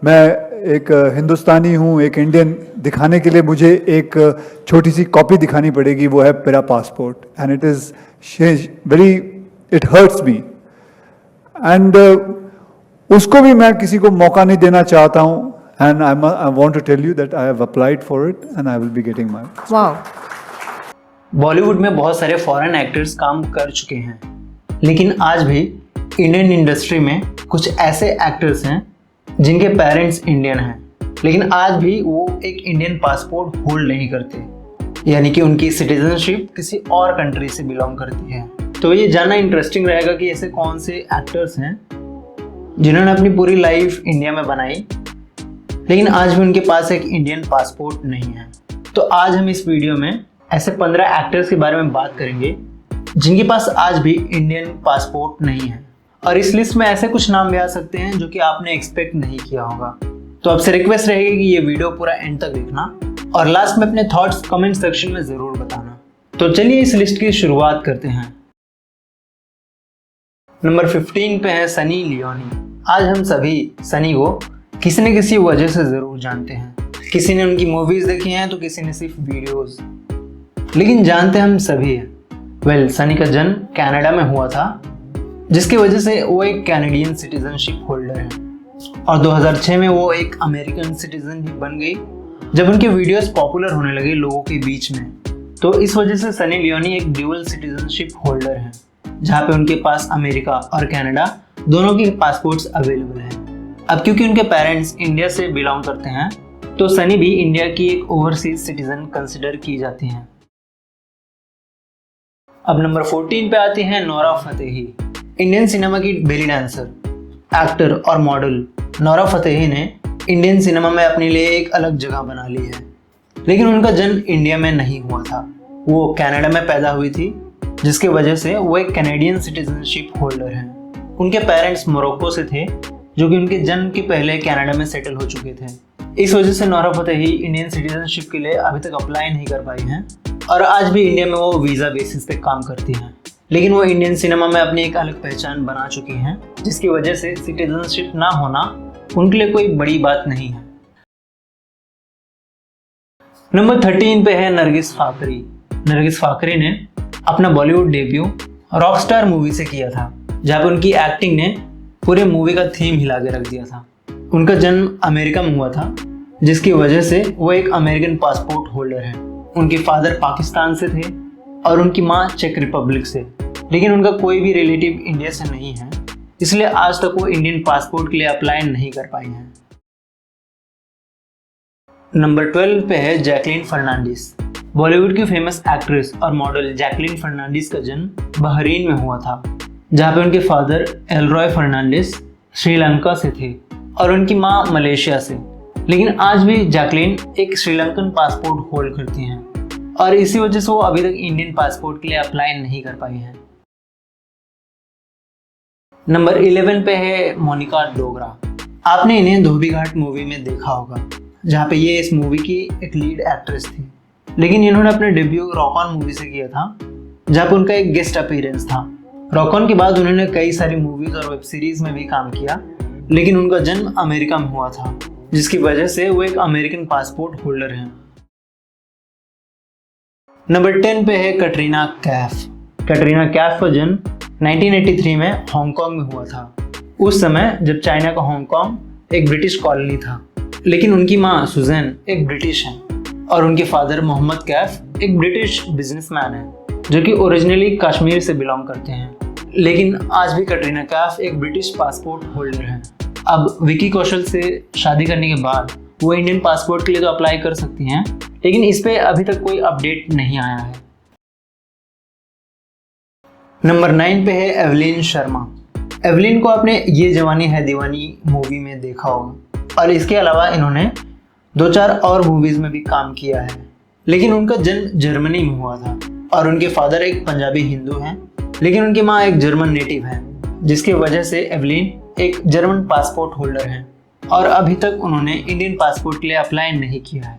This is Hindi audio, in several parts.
मैं एक हिंदुस्तानी हूँ, एक इंडियन दिखाने के लिए मुझे एक छोटी सी कॉपी दिखानी पड़ेगी, वो है मेरा passport. And it is very, it hurts me. And उसको भी मैं किसी को मौका नहीं देना चाहता हूँ। And I want to tell you that I have applied for it and I will be getting my. Wow. Bollywood में बहुत सारे फॉरेन एक्टर्स काम कर चुके हैं, लेकिन आज भी इंडियन इंडस्ट्री में कुछ ऐसे एक्टर्स हैं जिनके पेरेंट्स इंडियन हैं, लेकिन आज भी वो एक इंडियन पासपोर्ट होल्ड नहीं करते, यानी कि उनकी सिटीजनशिप किसी और कंट्री से बिलोंग करती है। तो ये जानना इंटरेस्टिंग रहेगा कि ऐसे कौन से एक्टर्स हैं जिन्होंने अपनी पूरी लाइफ इंडिया में बनाई, लेकिन आज भी उनके पास एक इंडियन पासपोर्ट नहीं है। तो आज हम इस वीडियो में ऐसे 15 एक्टर्स के बारे में बात करेंगे जिनके पास आज भी इंडियन पासपोर्ट नहीं है, और इस लिस्ट में ऐसे कुछ नाम भी आ सकते हैं जो कि आपने एक्सपेक्ट नहीं किया होगा। तो आपसे रिक्वेस्ट रहेगी कि ये वीडियो पूरा एंड तक देखना और लास्ट में अपने थॉट्स कमेंट सेक्शन में ज़रूर बताना। तो चलिए इस लिस्ट की शुरुआत करते हैं। नंबर 15 पे है सनी लियोनी। आज हम सभी सनी को किसी न किसी वजह से ज़रूर जानते हैं। किसी ने उनकी मूवीज़ देखी हैं तो किसी ने सिर्फ वीडियोज़, लेकिन जानते हम सभी हैं। सनी का जन्म कनाडा में हुआ था, जिसकी वजह से वो एक कैनेडियन सिटीजनशिप होल्डर है, और 2006 में वो एक अमेरिकन सिटीजन भी बन गई जब उनके वीडियोस पॉपुलर होने लगे लोगों के बीच में। तो इस वजह से सनी लियोनी एक ड्यूअल सिटीजनशिप होल्डर है, जहाँ पे उनके पास अमेरिका और कनाडा दोनों के पासपोर्ट्स अवेलेबल हैं। अब क्योंकि उनके पेरेंट्स इंडिया से बिलोंग करते हैं, तो सनी भी इंडिया की एक ओवरसीज सिटीजन कंसिडर की जाती हैं। अब नंबर 14 पे आती हैं नोरा फतेही। इंडियन सिनेमा की बेली डांसर, एक्टर और मॉडल नोरा फतेही ने इंडियन सिनेमा में अपने लिए एक अलग जगह बना ली है, लेकिन उनका जन्म इंडिया में नहीं हुआ था। वो कनाडा में पैदा हुई थी, जिसकी वजह से वो एक कैनेडियन सिटीजनशिप होल्डर हैं। उनके पेरेंट्स मोरक्को से थे, जो कि उनके जन्म के पहले कनाडा में सेटल हो चुके थे। इस वजह से नोरा फतेही इंडियन सिटीजनशिप के लिए अभी तक अप्लाई नहीं कर पाई हैं, और आज भी इंडिया में वो वीज़ा बेसिस पे काम करती हैं। लेकिन वो इंडियन सिनेमा में अपनी एक अलग पहचान बना चुकी हैं, जिसकी वजह से सिटीजनशिप ना होना उनके लिए कोई बड़ी बात नहीं है। नंबर 13 पे है नरगिस फाकरी। नरगिस फाकरी ने अपना बॉलीवुड डेब्यू रॉकस्टार मूवी से किया था, जहाँ पर उनकी एक्टिंग ने पूरे मूवी का थीम हिला के रख दिया था। उनका जन्म अमेरिका में हुआ था, जिसकी वजह से वो एक अमेरिकन पासपोर्ट होल्डर है। उनके फादर पाकिस्तान से थे और उनकी माँ चेक रिपब्लिक से, लेकिन उनका कोई भी रिलेटिव इंडिया से नहीं है, इसलिए आज तक वो इंडियन पासपोर्ट के लिए अप्लाई नहीं कर पाई हैं। नंबर 12 पे है जैकलीन फर्नांडिस। बॉलीवुड की फेमस एक्ट्रेस और मॉडल जैकलीन फर्नांडिस का जन्म बहरीन में हुआ था, जहाँ पे उनके फादर एलरॉय फर्नांडिस श्रीलंका से थे और उनकी माँ मलेशिया से, लेकिन आज भी जैकलीन एक श्रीलंकन पासपोर्ट होल्ड करती हैं, और इसी वजह से वो अभी तक इंडियन पासपोर्ट के लिए अप्लाई नहीं कर पाई हैं। नंबर 11 पे है मोनिका डोगरा। आपने इन्हें धोबी घाट मूवी में देखा होगा, जहाँ पे ये इस मूवी की एक लीड एक्ट्रेस थी, लेकिन इन्होंने अपने डेब्यू रॉक ऑन मूवी से किया था, जहाँ पे उनका एक गेस्ट अपीयरेंस था। रॉक ऑन के बाद उन्होंने कई सारी मूवीज और वेब सीरीज में भी काम किया, लेकिन उनका जन्म अमेरिका में हुआ था, जिसकी वजह से वो एक अमेरिकन पासपोर्ट होल्डर हैं। नंबर 10 पे है कटरीना कैफ। कटरीना कैफ का जन्म 1983 में हांगकांग में हुआ था, उस समय जब चाइना का हांगकांग एक ब्रिटिश कॉलोनी था। लेकिन उनकी माँ सुजैन एक ब्रिटिश हैं, और उनके फादर मोहम्मद कैफ एक ब्रिटिश बिजनेसमैन हैं, जो कि ओरिजिनली कश्मीर से बिलोंग करते हैं। लेकिन आज भी कटरीना कैफ एक ब्रिटिश पासपोर्ट होल्डर हैं। अब विकी कौशल से शादी करने के बाद वो इंडियन पासपोर्ट के लिए तो अप्लाई कर सकती हैं, लेकिन इस पे अभी तक कोई अपडेट नहीं आया है। नंबर 9 पे है एवलिन शर्मा। एवलिन को आपने ये जवानी है दीवानी मूवी में देखा होगा, और इसके अलावा इन्होंने 2-4 और मूवीज में भी काम किया है। लेकिन उनका जन्म जर्मनी में हुआ था, और उनके फादर एक पंजाबी हिंदू हैं, लेकिन उनकी माँ एक जर्मन नेटिव है, जिसकी वजह से एवलिन एक जर्मन पासपोर्ट होल्डर हैं, और अभी तक उन्होंने इंडियन पासपोर्ट के लिए अप्लाई नहीं किया है।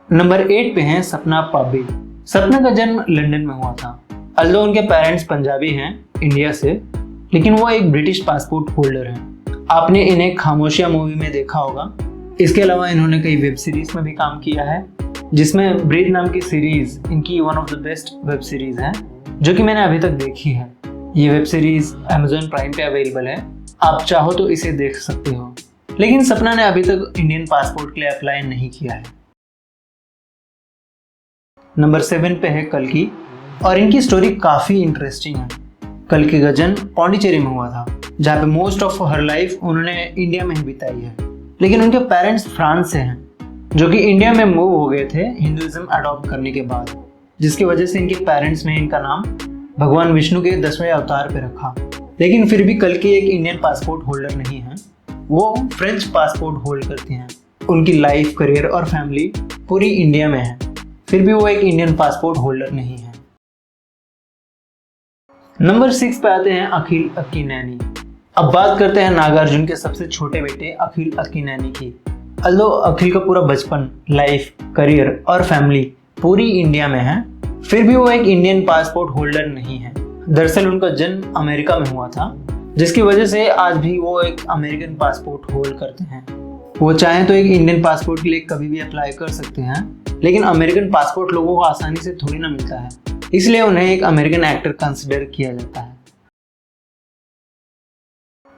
नंबर 8 पे हैं सपना पाबी। सपना का जन्म लंदन में हुआ था। अल्दो उनके पेरेंट्स पंजाबी हैं इंडिया से, लेकिन वो एक ब्रिटिश पासपोर्ट होल्डर हैं। आपने इन्हें खामोशिया मूवी में देखा होगा। इसके अलावा इन्होंने कई वेब सीरीज में भी काम किया है, जिसमें ब्रीथ नाम की सीरीज इनकी one of the best web series है, जो कि मैंने अभी तक देखी है। ये वेब सीरीज Amazon प्राइम पे अवेलेबल है, आप चाहो तो इसे देख सकते हो। लेकिन सपना ने अभी तक इंडियन पासपोर्ट के लिए अप्लाई नहीं किया है। नंबर 7 पे है कल्कि, और इनकी स्टोरी काफ़ी इंटरेस्टिंग है। कल्कि का जन्म पौंडीचेरी में हुआ था, जहाँ पे मोस्ट ऑफ हर लाइफ उन्होंने इंडिया में ही बिताई है। लेकिन उनके पेरेंट्स फ्रांस से हैं, जो कि इंडिया में मूव हो गए थे हिंदुइज्म अडॉप्ट करने के बाद, जिसकी वजह से इनके पेरेंट्स ने इनका नाम भगवान विष्णु के 10वें अवतार पे रखा। लेकिन फिर भी कल्कि एक इंडियन पासपोर्ट होल्डर नहीं है, वो फ्रेंच पासपोर्ट होल्ड करते हैं। उनकी लाइफ, करियर और फैमिली पूरी इंडिया में है, फिर भी वो एक इंडियन पासपोर्ट होल्डर नहीं है। नंबर 6 पे आते हैं अखिल अक्कीनेनी। अब बात करते हैं नागार्जुन के सबसे छोटे बेटे अखिल अक्कीनेनी की। अल्दो अखिल का पूरा बचपन, लाइफ, करियर और फैमिली पूरी इंडिया में है, फिर भी वो एक इंडियन पासपोर्ट होल्डर नहीं है। दरअसल उनका जन्म अमेरिका में हुआ था, जिसकी वजह से आज भी वो एक अमेरिकन पासपोर्ट होल्ड करते हैं। वो चाहें तो एक इंडियन पासपोर्ट के लिए कभी भी अप्लाई कर सकते हैं, लेकिन अमेरिकन पासपोर्ट लोगों को आसानी से थोड़ी ना मिलता है, इसलिए उन्हें एक अमेरिकन एक्टर कंसिडर किया जाता है।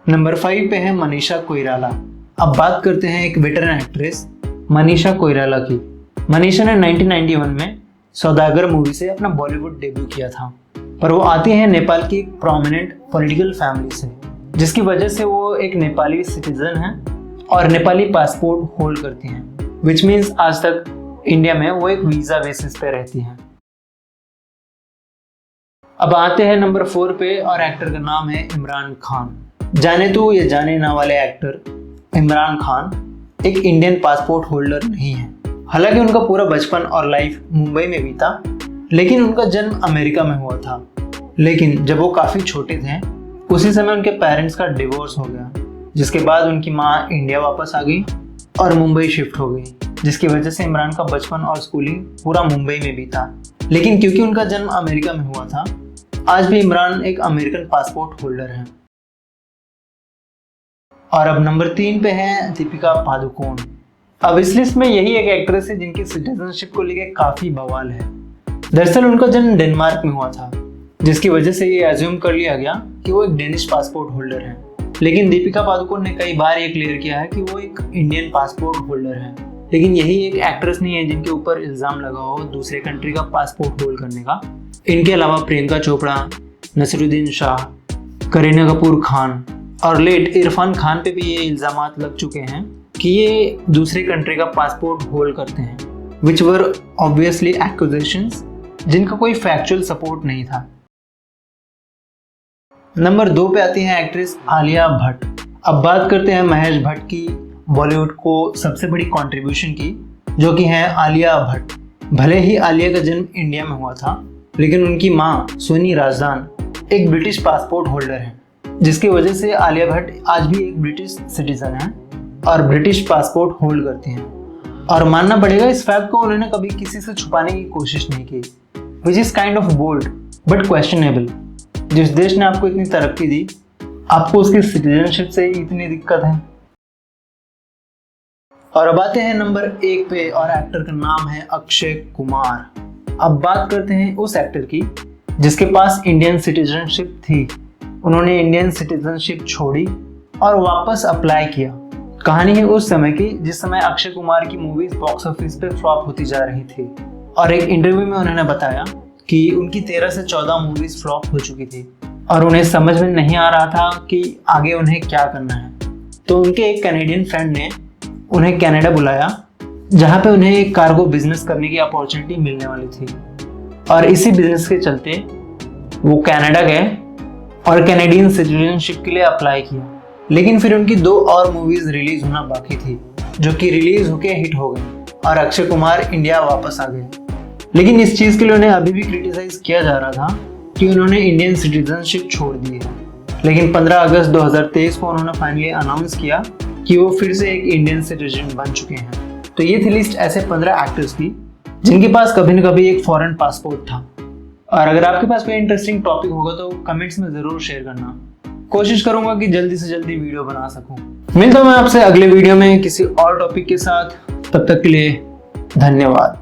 नंबर 5 पे है मनीषा कोइराला। अब बात करते हैं एक वेटरन एक्ट्रेस मनीषा कोइराला की। मनीषा ने 1991 में सौदागर मूवी से अपना बॉलीवुड डेब्यू किया था, पर वो आती हैं नेपाल की एक प्रोमिनेंट पॉलिटिकल फैमिली से, जिसकी वजह से वो एक नेपाली सिटीजन हैं और नेपाली पासपोर्ट होल्ड करती हैं, विच मीन्स आज तक इंडिया में वो एक वीज़ा बेसिस पे रहती हैं। अब आते हैं नंबर 4 पे, और एक्टर का नाम है इमरान खान। जाने तो या जाने ना वाले एक्टर इमरान खान एक इंडियन पासपोर्ट होल्डर नहीं है। हालांकि उनका पूरा बचपन और लाइफ मुंबई में बीता, लेकिन उनका जन्म अमेरिका में हुआ था। लेकिन जब वो काफ़ी छोटे थे, उसी समय उनके पेरेंट्स का डिवोर्स हो गया, जिसके बाद उनकी माँ इंडिया वापस आ गई और मुंबई शिफ्ट हो गई, जिसकी वजह से इमरान का बचपन और स्कूलिंग पूरा मुंबई में बीता। लेकिन क्योंकि उनका जन्म अमेरिका में हुआ था, आज भी इमरान एक अमेरिकन पासपोर्ट होल्डर हैं। और अब नंबर 3 पे है दीपिका पादुकोण। अब इस लिस्ट में यही एक एक्ट्रेस है जिनकी सिटीजनशिप को लेकर काफ़ी बवाल है। दरअसल उनका जन्म डेनमार्क में हुआ था, जिसकी वजह से ये एज्यूम कर लिया गया कि वो एक डेनिश पासपोर्ट होल्डर है। लेकिन दीपिका पादुकोण ने कई बार ये क्लियर किया है कि वो एक इंडियन पासपोर्ट होल्डर है। लेकिन यही एक एक्ट्रेस नहीं है जिनके ऊपर इल्ज़ाम लगा हो दूसरे कंट्री का पासपोर्ट होल्ड करने का। इनके अलावा प्रियंका चोपड़ा, नसरुद्दीन शाह, करीना कपूर खान और लेट इरफान खान पे भी ये इल्ज़ामात लग चुके हैं कि ये दूसरे कंट्री का पासपोर्ट होल्ड करते हैं, विच वर ऑब्वियसली एक्यूजेशंस जिनका कोई फैक्चुअल सपोर्ट नहीं था। नंबर 2 पे आती हैं एक्ट्रेस आलिया भट्ट। अब बात करते हैं महेश भट्ट की, बॉलीवुड को सबसे बड़ी कंट्रीब्यूशन की, जो कि है आलिया भट्ट। भले ही आलिया का जन्म इंडिया में हुआ था, लेकिन उनकी माँ सोनी राजदान एक ब्रिटिश पासपोर्ट होल्डर है, जिसकी वजह से आलिया भट्ट आज भी एक ब्रिटिश सिटीजन है और ब्रिटिश पासपोर्ट होल्ड करती हैं। और मानना पड़ेगा इस फैक्ट को उन्होंने कभी किसी से छुपाने की कोशिश नहीं की, which is kind of bold but questionable. जिस देश ने आपको इतनी तरक्की दी, आपको उसकी सिटीजनशिप से इतनी दिक्कत है। और अब आते हैं नंबर 1 पे, और एक्टर का नाम है अक्षय कुमार। अब बात करते हैं उस एक्टर की जिसके पास इंडियन सिटीजनशिप थी। उन्होंने इंडियन सिटीजनशिप छोड़ी और वापस अप्लाई किया। कहानी है उस समय की जिस समय अक्षय कुमार की मूवीज बॉक्स ऑफिस पे फ्लॉप होती जा रही थी, और एक इंटरव्यू में उन्होंने बताया कि उनकी 13 से 14 मूवीज फ्लॉप हो चुकी थी और उन्हें समझ में नहीं आ रहा था कि आगे उन्हें क्या करना है। तो उनके एक कैनेडियन फ्रेंड ने उन्हें कनाडा बुलाया, जहाँ पे उन्हें एक कार्गो बिजनेस करने की अपॉर्चुनिटी मिलने वाली थी, और इसी बिजनेस के चलते वो कनाडा गए और कैनेडियन सिटीजनशिप के लिए अप्लाई किया। लेकिन फिर उनकी 2 और मूवीज रिलीज होना बाकी थी, जो कि रिलीज होके हिट हो गई और अक्षय कुमार इंडिया वापस आ गए। लेकिन इस चीज़ के लिए उन्हें अभी भी क्रिटिसाइज किया जा रहा था कि उन्होंने इंडियन सिटीजनशिप छोड़ दी है। लेकिन 15 अगस्त 2023 को उन्होंने फाइनली अनाउंस किया कि वो फिर से एक इंडियन सिटीजन बन चुके हैं। तो ये थी लिस्ट ऐसे 15 एक्टर्स की जिनके पास कभी न कभी एक फॉरेन पासपोर्ट था। और अगर आपके पास कोई इंटरेस्टिंग टॉपिक होगा तो कमेंट्स में ज़रूर शेयर करना। कोशिश करूंगा कि जल्दी से जल्दी वीडियो बना सकूं। मिलता हूं मैं आपसे अगले वीडियो में किसी और टॉपिक के साथ। तब तक के लिए धन्यवाद।